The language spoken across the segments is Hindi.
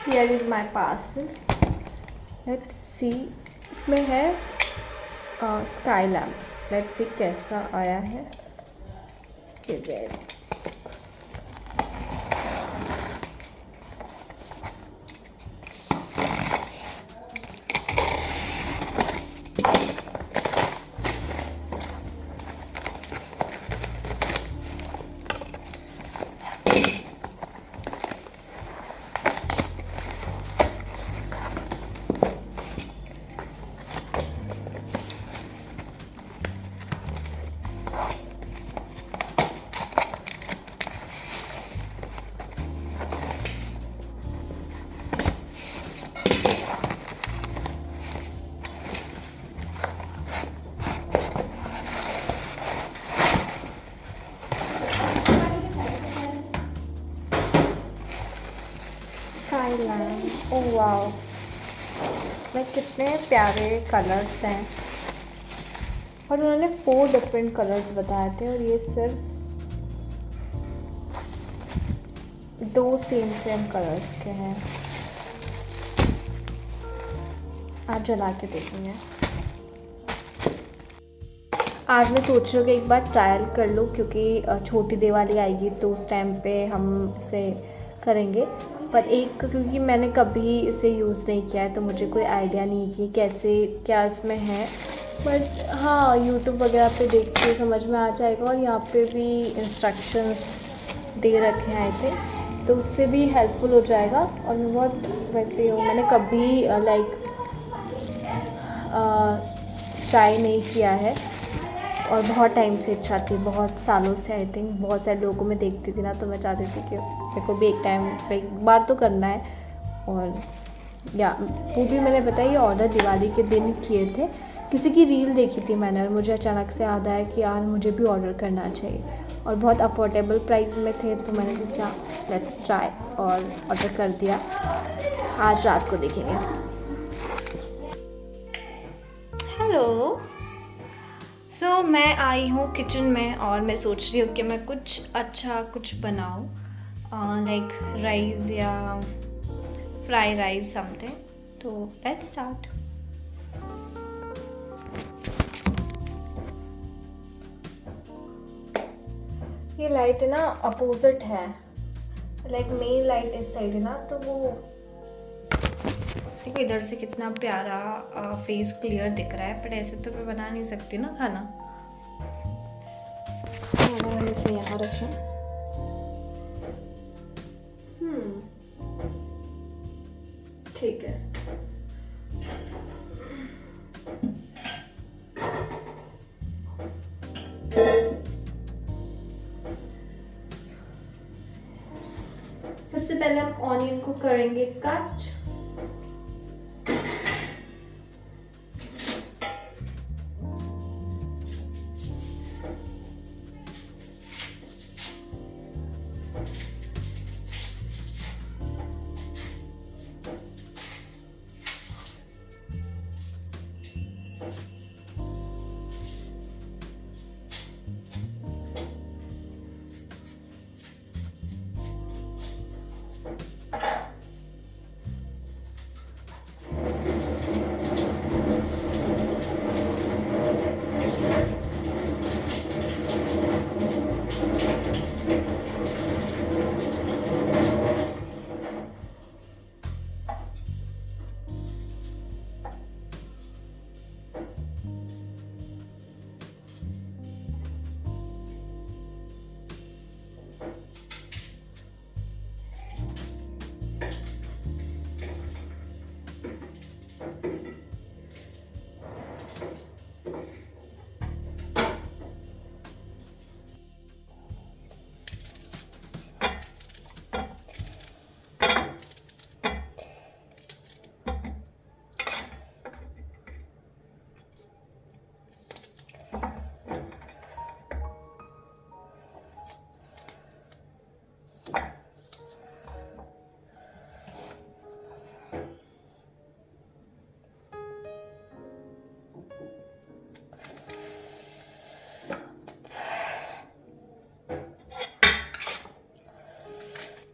Here is my parcel. Let's see, इसमें है स्काई लैम्प। लेट्स सी कैसा आया है। स्काई लैम्प, ओह वाओ, में कितने प्यारे कलर्स हैं। और उन्होंने 4 डिफरेंट कलर्स बताए थे और ये सिर्फ 2 सेम कलर्स के हैं। आज जला के देखेंगे। आज मैं सोच रही हूँ कि एक बार ट्रायल कर लूँ, क्योंकि छोटी दिवाली आएगी तो उस टाइम पे हम इसे करेंगे। पर एक, क्योंकि मैंने कभी इसे यूज़ नहीं किया है तो मुझे कोई आइडिया नहीं कि कैसे क्या इसमें है। बट हाँ, यूट्यूब वगैरह पे देख के समझ में आ जाएगा। और यहाँ पे भी इंस्ट्रक्शंस दे रखे हैं आई थिंक, तो उससे भी हेल्पफुल हो जाएगा। और मैं बहुत वैसे हूँ, मैंने कभी लाइक ट्राई नहीं किया है और बहुत टाइम से इच्छा थी, बहुत सालों से। आई थिंक बहुत सारे लोगों को मैं देखती थी ना, तो मैं चाहती थी कि मेरे को भी एक बार तो करना है। और या वो भी मैंने बताया, ये ऑर्डर दिवाली के दिन किए थे। किसी की रील देखी थी मैंने और मुझे अचानक से याद आया कि यार मुझे भी ऑर्डर करना चाहिए। और बहुत अफोर्डेबल प्राइस में थे, तो मैंने सोचा लेट्स ट्राई और ऑर्डर कर दिया। आज रात को देखेंगे। हेलो, सो मैं आई हूँ किचन में और मैं सोच रही हूँ कि मैं कुछ बनाऊँ, लाइक राइस या फ्राई राइस समथिंग। तो लेट्स स्टार्ट। ये लाइट ना अपोजिट है, लाइक मेन लाइट इस साइड है ना, तो वो देखो इधर से कितना प्यारा फेस क्लियर दिख रहा है। पर ऐसे तो मैं बना नहीं सकती ना खाना। मैंने इसे यहाँ रखा। ठीक है। सबसे पहले हम ऑनियन को करेंगे कट।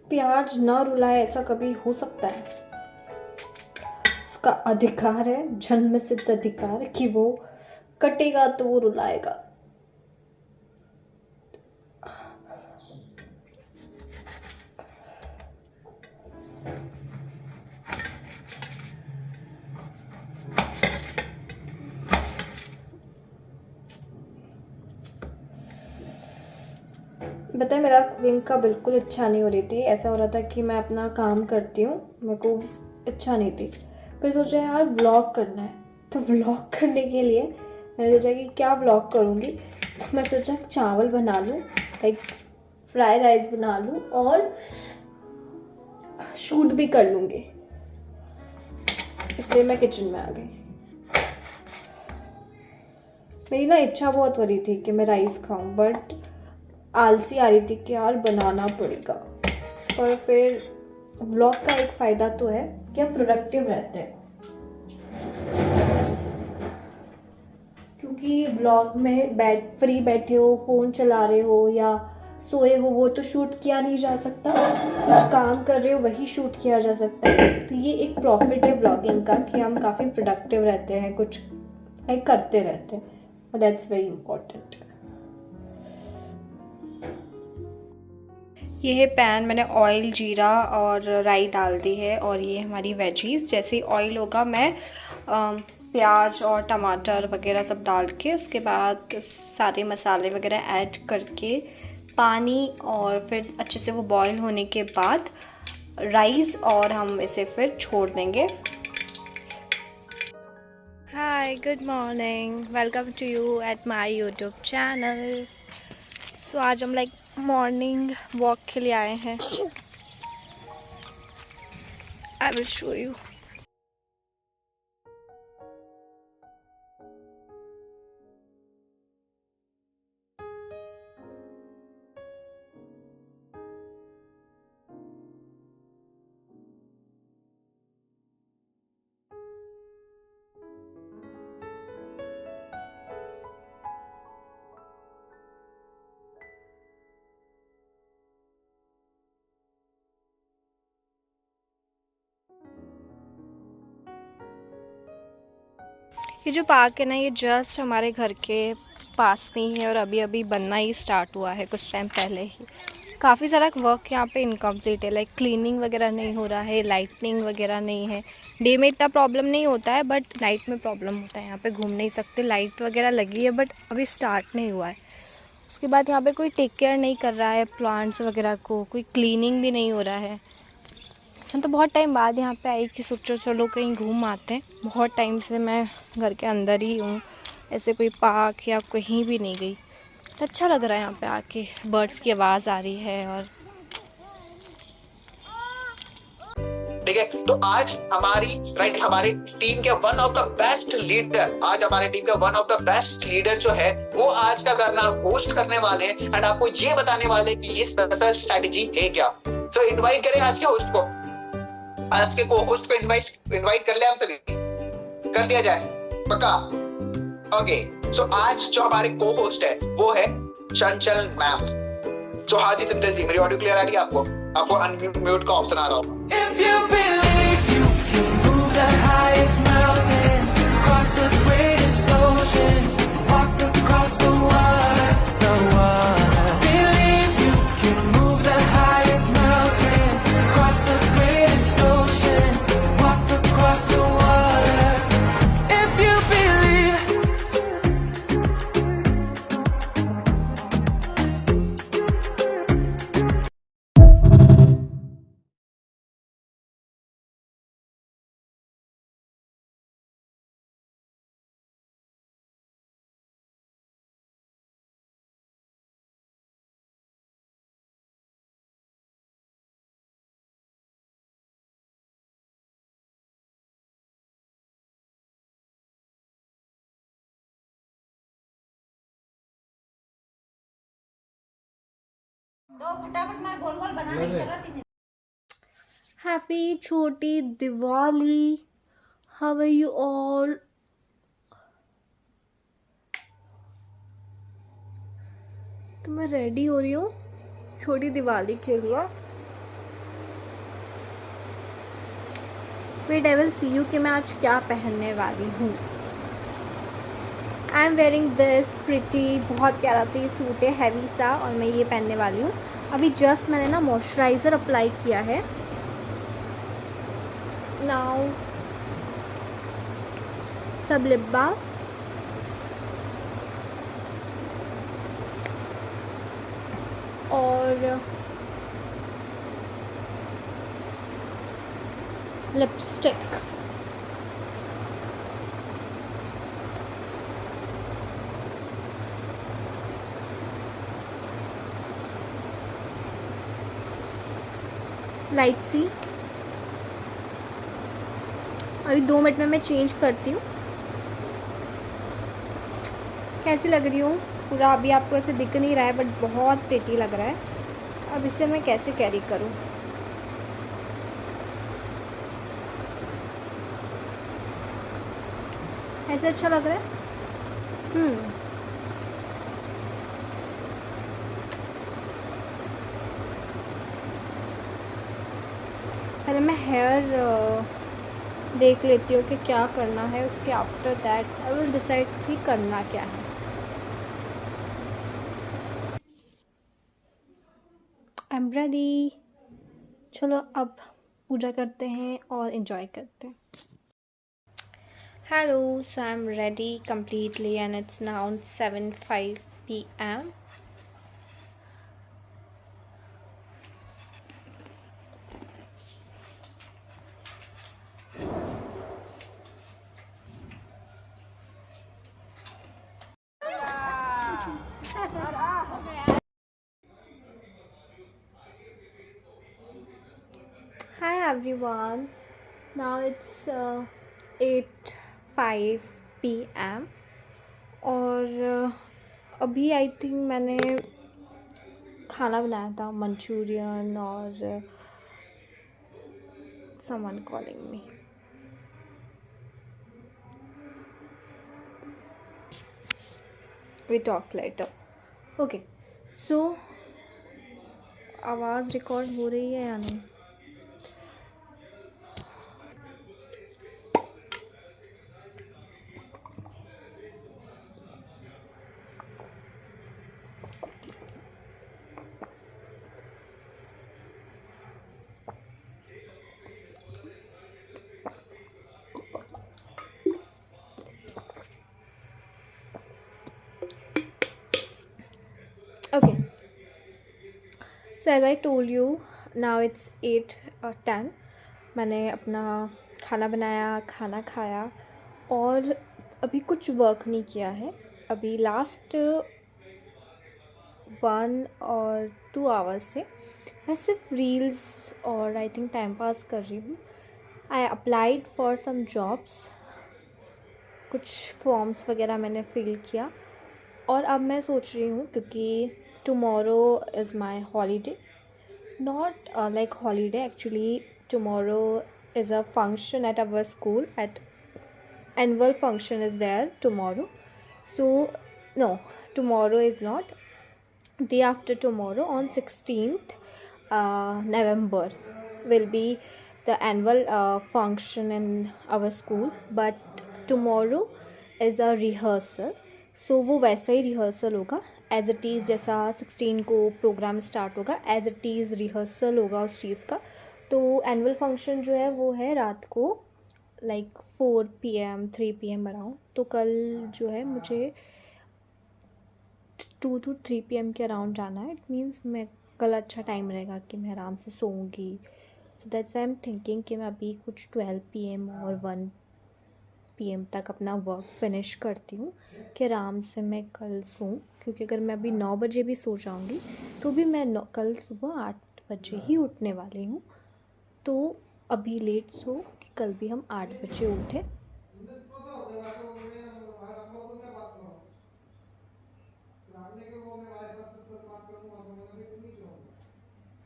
प्याज ना रुलाए ऐसा कभी हो सकता है? उसका अधिकार है, जन्म सिद्ध अधिकार, कि वो कटेगा तो वो रुलाएगा। बताए, मेरा कुकिंग का बिल्कुल इच्छा नहीं हो रही थी। ऐसा हो रहा था कि मैं अपना काम करती हूँ, मेरे को इच्छा नहीं थी। फिर सोचा यार व्लॉग करना है, तो व्लॉग करने के लिए मैंने सोचा कि क्या व्लॉग करूँगी। तो मैं सोचा चावल बना लूँ, लाइक फ्राई राइस बना लूँ और शूट भी कर लूँगी, इसलिए मैं किचन में आ गई। मेरी ना इच्छा बहुत हो रही थी कि मैं राइस खाऊं, बट आलसी आ रही थी कि यार बनाना पड़ेगा। और फिर व्लॉग का एक फ़ायदा तो है कि हम प्रोडक्टिव रहते हैं, क्योंकि व्लॉग में फ्री बैठे हो, फ़ोन चला रहे हो या सोए हो, वो तो शूट किया नहीं जा सकता। कुछ काम कर रहे हो वही शूट किया जा सकता है। तो ये एक प्रॉफिट है व्लॉगिंग का कि हम काफ़ी प्रोडक्टिव रहते हैं, कुछ लाइक करते रहते हैं, और दैट्स वेरी इम्पोर्टेंट। ये है पैन, मैंने ऑयल, जीरा और राई डाल दी है, और ये हमारी वेजीज। जैसे ही ऑयल होगा मैं प्याज और टमाटर वगैरह सब डाल के, उसके बाद सारे मसाले वगैरह ऐड करके पानी, और फिर अच्छे से वो बॉईल होने के बाद राइस, और हम इसे फिर छोड़ देंगे। Hi, good morning, welcome to you at my YouTube channel. So आज हम लाइक मॉर्निंग वॉक के लिए आए हैं। I will show you. ये जो पार्क है ना, ये जस्ट हमारे घर के पास में ही है, और अभी अभी बनना ही स्टार्ट हुआ है कुछ टाइम पहले ही। काफ़ी सारा वर्क यहाँ पे इनकम्प्लीट है, लाइक क्लीनिंग वगैरह नहीं हो रहा है, लाइटनिंग वगैरह नहीं है। डे में इतना प्रॉब्लम नहीं होता है, बट नाइट में प्रॉब्लम होता है। यहाँ पे घूम नहीं सकते, लाइट वगैरह लगी है बट अभी स्टार्ट नहीं हुआ है। उसके बाद यहाँ पे कोई टेक केयर नहीं कर रहा है प्लांट्स वगैरह को, कोई क्लीनिंग भी नहीं हो रहा है। हम तो बहुत टाइम बाद यहाँ पे आई कि सोचो चलो कहीं घूम आते हैं। बहुत टाइम से मैं घर के अंदर ही हूँ, ऐसे कोई पार्क या कहीं भी नहीं गई। तो अच्छा लग रहा है यहाँ पे आके, बर्ड्स की आवाज़ आ रही है। और ठीक है, तो आज हमारी टीम के one of the best leader जो है वो आज का करना होस्ट करने वाले हैं, एंड आपको ये बताने वाले कि ये स्पेशल स्ट्रेटजी है क्या। सो इनवाइट करें आज के होस्ट को, आज के को होस्ट को इनवाइट कर ले, हम सभी कर लिया जाए, पक्का। ओके, सो आज जो हमारे को होस्ट है वो है चंचल मैम। तो हाँ जी चंचल जी, मेरी ऑडियो क्लियर आ रही है आपको? आपको अनम्यूट का ऑप्शन आ रहा होगा। If you believe you can move the highest mountains, cross the greatest oceans, walk across the water. Believe you can move the highest mountains, cross the greatest oceans, walk across the water. If you believe. तो फटाफट मार, गोल गोल बनाने की जरूरत ही नहीं। हैप्पी छोटी Diwali, how are you all? तो मैं रेडी हो रही हूँ छोटी दिवाली के लिए। Wait I will see you कि मैं आज क्या पहनने वाली हूँ। I am wearing this pretty, बहुत प्यारा सा ये सूट है, हैवी सा, और मैं ये पहनने वाली हूँ। अभी जस्ट मैंने ना मॉइस्चराइज़र अप्लाई किया है। नाउ सब लिप बाम, और लिपस्टिक। लाइट सी। अभी 2 मिनट में मैं चेंज करती हूँ। कैसी लग रही हूँ? पूरा अभी आपको ऐसे दिख नहीं रहा है, बट बहुत प्रिटी लग रहा है। अब इसे मैं कैसे कैरी करूँ? ऐसे अच्छा लग रहा है? पहले मैं हेयर देख लेती हूँ कि क्या करना है, उसके after that I will decide कि करना क्या है। I am ready. चलो अब पूजा करते हैं और इन्जॉय करते हैं। Hello, so I am ready completely and it's now 7:05 PM. Hi everyone. Now it's 8:05 PM और अभी आई थिंक मैंने खाना बनाया था, मंचूरियन, और someone calling me. We talk later. Okay. So आवाज़ रिकॉर्ड हो रही है या नहीं? Okay. So as I told you, now it's 8:10. मैंने अपना खाना बनाया, खाना खाया, और अभी कुछ वर्क नहीं किया है। अभी लास्ट 1 और 2 आवर्स से मैं सिर्फ रील्स और आई थिंक टाइम पास कर रही हूँ। I applied for some jobs, कुछ फॉर्म्स वगैरह मैंने फिल किया, और अब मैं सोच रही हूँ क्योंकि tomorrow is my holiday, not like holiday actually. Tomorrow is a function at our school, at annual function is there tomorrow. So no, tomorrow is not, day after tomorrow on 16th November will be the annual function in our school, but tomorrow is a rehearsal. So वो वैसा ही रिहर्सल होगा एज इट इज़, जैसा 16 को प्रोग्राम स्टार्ट होगा एज इट इज़ रिहर्सल होगा उस चीज़ का। तो एनुअल फंक्शन जो है वो है रात को लाइक 4 PM 3 PM अराउंड। तो कल जो है मुझे 2 to 3 PM के अराउंड जाना है। इट मीन्स मैं कल अच्छा टाइम रहेगा कि मैं आराम से सोऊंगी। So that's I am thinking कि मैं अभी कुछ 12 PM और 1 PM तक अपना वर्क फिनिश करती हूँ कि आराम से मैं कल सोऊं, क्योंकि अगर मैं अभी 9 बजे भी सो जाऊँगी तो भी मैं कल सुबह 8 बजे ही उठने वाली हूँ। तो अभी लेट सो कि कल भी हम 8 बजे उठें।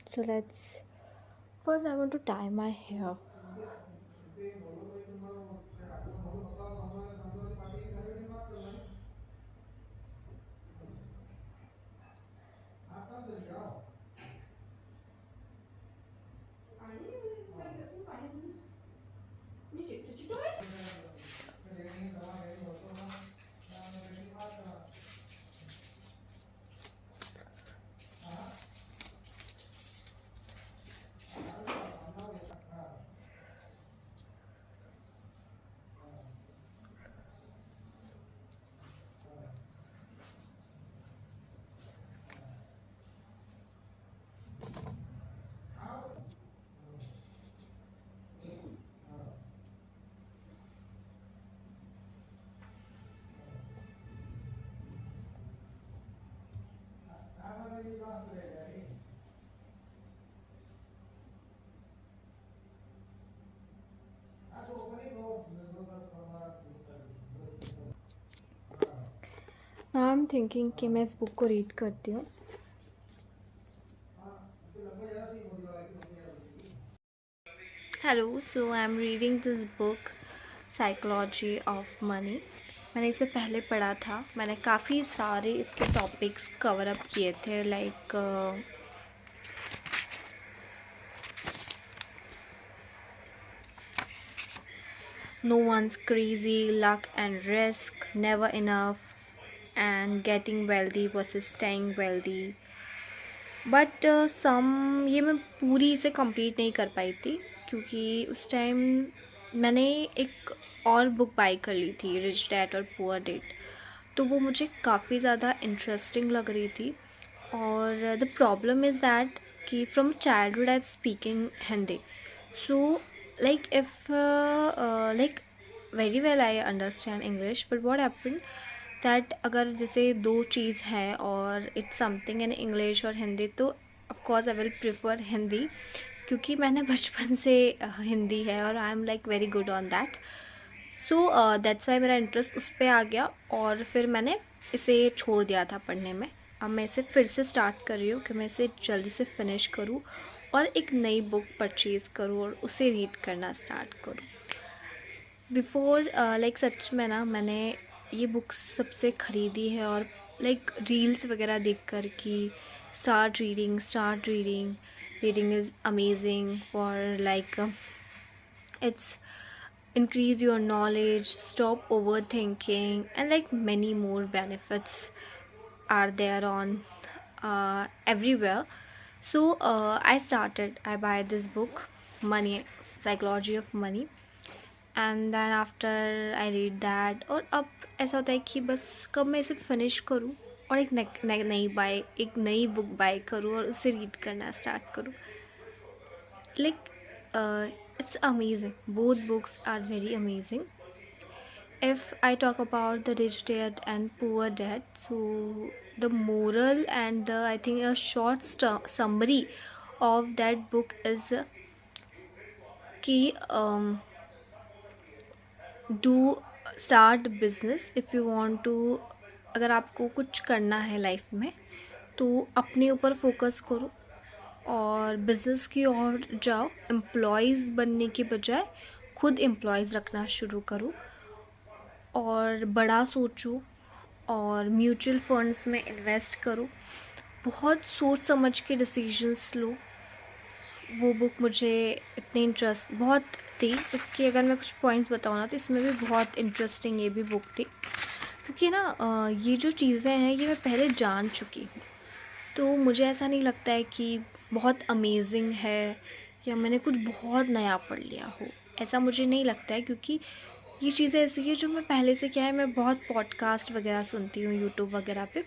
So let's first I want to tie my hair. I am thinking कि मैं इस बुक को रीड करती हूँ. Hello, so I am reading this book psychology of money. मैंने इसे पहले पढ़ा था. मैंने काफ़ी सारे इसके टॉपिक्स कवर अप किए थे, like no one's crazy, luck and risk, never enough, and getting wealthy versus staying wealthy. But ये मैं पूरी इसे कंप्लीट नहीं कर पाई थी क्योंकि उस टाइम मैंने एक और बुक बाय कर ली थी, रिच डैड और पुअर डैड. तो वो मुझे काफ़ी ज़्यादा इंटरेस्टिंग लग रही थी. और द प्रॉब्लम इज़ दैट कि from childhood I am speaking Hindi. So like if like very well I understand English, but what happen that अगर जैसे दो चीज़ है और इट्स समथिंग इन इंग्लिश और हिंदी, तो of course I will prefer Hindi क्योंकि मैंने बचपन से हिंदी है और I am like very good on that. So that's why मेरा इंटरेस्ट उस पर आ गया और फिर मैंने इसे छोड़ दिया था पढ़ने में. अब मैं इसे फिर से स्टार्ट कर रही हूँ कि मैं इसे जल्दी से फिनिश करूँ और एक नई बुक परचेज़ करूँ और उसे रीड करना स्टार्ट करूँ. बिफ़ोर लाइक सच में ना, मैंने ये बुक्स सबसे ख़रीदी है और लाइक रील्स वगैरह देख कर कि start reading, reading is amazing for like it's increase your knowledge, stop overthinking, and like many more benefits are there on everywhere. So I buy this book, money, psychology of money, and then after I read that, और अब ऐसा होता है कि बस कब मैं इसे फिनिश करूँ और एक नई बुक बाय करूँ और उसे रीड करना स्टार्ट करूँ. Like it's amazing. Both books are very amazing. If I talk about the Rich Dad and Poor Dad, so the moral and the, I think a short summary of that book is कि do start business if you want to. अगर आपको कुछ करना है लाइफ में तो अपने ऊपर फोकस करो और बिज़नेस की ओर जाओ. एम्प्लॉयज़ बनने के बजाय खुद एम्प्लॉयज़ रखना शुरू करो और बड़ा सोचो और म्यूचुअल फंड्स में इन्वेस्ट करो. बहुत सोच समझ के डिसीजंस लो. वो बुक मुझे इतनी इंटरेस्ट बहुत थी इसकी. अगर मैं कुछ पॉइंट्स बताऊँ ना तो इसमें भी बहुत इंटरेस्टिंग ये भी बुक थी क्योंकि ना ये जो चीज़ें हैं ये मैं पहले जान चुकी हूँ. तो मुझे ऐसा नहीं लगता है कि बहुत अमेजिंग है या मैंने कुछ बहुत नया पढ़ लिया हो. ऐसा मुझे नहीं लगता है क्योंकि ये चीज़ें ऐसी है जो मैं पहले से, क्या है, मैं बहुत पॉडकास्ट वगैरह सुनती हूँ यूट्यूब वगैरह पे.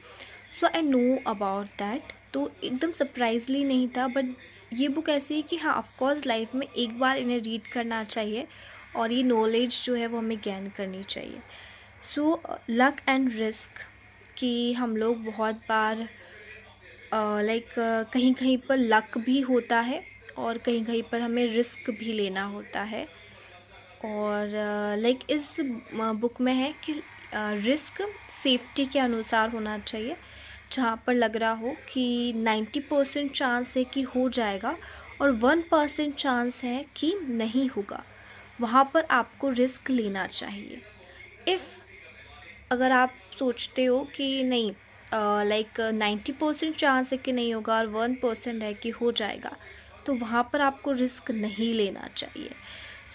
सो आई नो अबाउट दैट. तो एकदम सरप्राइजली नहीं था. बट ये बुक ऐसी है कि हाँ, ऑफकोर्स लाइफ में एक बार इन्हें रीड करना चाहिए और ये नॉलेज जो है वो हमें गेन करनी चाहिए. सो लक एंड रिस्क कि हम लोग बहुत बार लाइक कहीं कहीं पर लक भी होता है और कहीं कहीं पर हमें रिस्क भी लेना होता है. और लाइक इस बुक में है कि रिस्क सेफ्टी के अनुसार होना चाहिए. जहाँ पर लग रहा हो कि 90% चांस है कि हो जाएगा और 1% चांस है कि नहीं होगा, वहाँ पर आपको रिस्क लेना चाहिए. अगर आप सोचते हो कि नहीं, लाइक 90% चांस है कि नहीं होगा और 1% है कि हो जाएगा, तो वहाँ पर आपको रिस्क नहीं लेना चाहिए.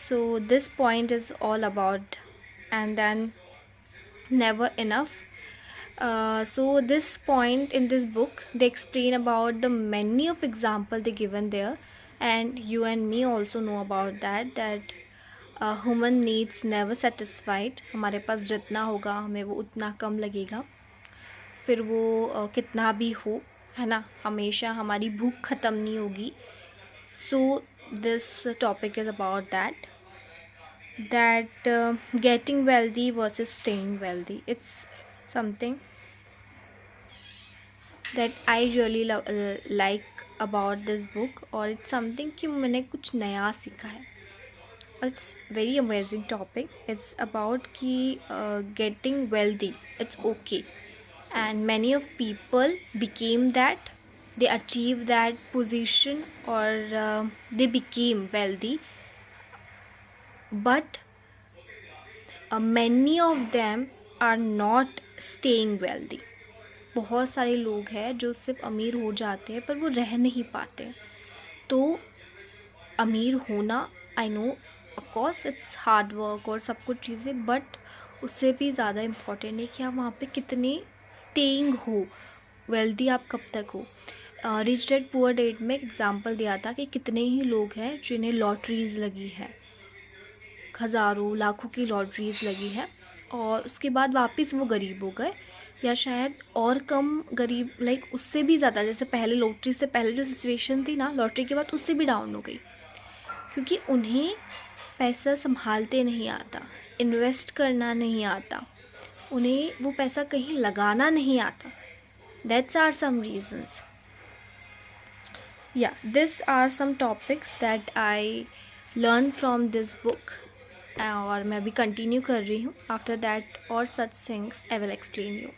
So this point is all about and then never enough. So this point in this book, they explain about the many of example they given there, and you and me also know about that human needs never satisfied. हमारे पास जितना होगा हमें वो उतना कम लगेगा, फिर वो कितना भी हो, है ना, हमेशा हमारी भूख ख़त्म नहीं होगी. So this topic is about that getting wealthy versus staying wealthy. It's something that I really like about this book, और it's something कि मैंने कुछ नया सीखा है. It's very amazing topic. It's about कि getting wealthy. It's okay, and many of people became that. They achieved that position, or they became wealthy, but many of them are not staying wealthy. बहुत सारे लोग हैं जो सिर्फ अमीर हो जाते हैं पर वो रह नहीं पाते. तो अमीर होना, I know of course it's hard work और सब कुछ चीज़ें, बट उससे भी ज़्यादा इम्पॉर्टेंट है कि आप वहाँ पे कितने स्टेइंग हो, वेल्दी आप कब तक हो. रिच डैड पुअर डैड में एक एग्जांपल दिया था कि कितने ही लोग हैं जिन्हें लॉटरीज़ लगी है, हज़ारों लाखों की लॉटरीज़ लगी है, और उसके बाद वापस वो गरीब हो गए, या शायद और कम गरीब, लाइक उससे भी ज़्यादा, जैसे पहले लॉटरी से पहले जो सिचुएशन थी ना, लॉटरी के बाद उससे भी डाउन हो गई, क्योंकि उन्हें पैसा संभालते नहीं आता, इन्वेस्ट करना नहीं आता, उन्हें वो पैसा कहीं लगाना नहीं आता. That's are some reasons. या this are some topics that I learn from this book, और मैं अभी कंटिन्यू कर रही हूँ. आफ्टर दैट और such things I will explain you.